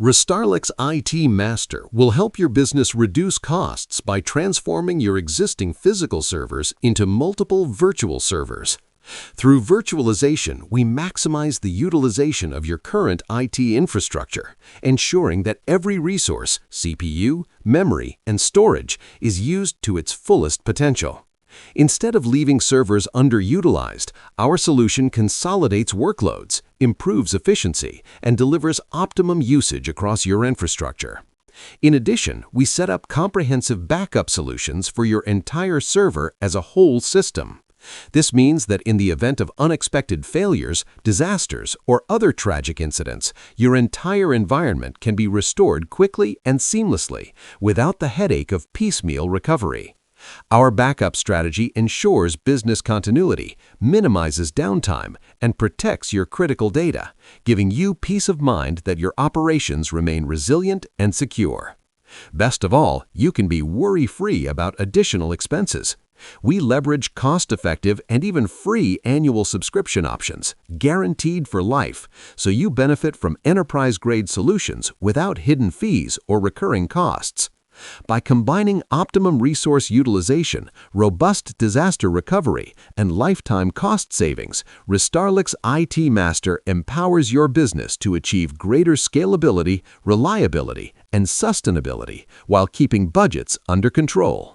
Restarlix IT Master will help your business reduce costs by transforming your existing physical servers into multiple virtual servers. Through virtualization, we maximize the utilization of your current IT infrastructure, ensuring that every resource, CPU, memory, and storage is used to its fullest potential. Instead of leaving servers underutilized, our solution consolidates workloads, improves efficiency, and delivers optimum usage across your infrastructure. In addition, we set up comprehensive backup solutions for your entire server as a whole system. This means that in the event of unexpected failures, disasters, or other tragic incidents, your entire environment can be restored quickly and seamlessly without the headache of piecemeal recovery. Our backup strategy ensures business continuity, minimizes downtime, and protects your critical data, giving you peace of mind that your operations remain resilient and secure. Best of all, you can be worry-free about additional expenses. We leverage cost-effective and even free annual subscription options, guaranteed for life, so you benefit from enterprise-grade solutions without hidden fees or recurring costs. By combining optimum resource utilization, robust disaster recovery, and lifetime cost savings, Restarlix IT Master empowers your business to achieve greater scalability, reliability, and sustainability while keeping budgets under control.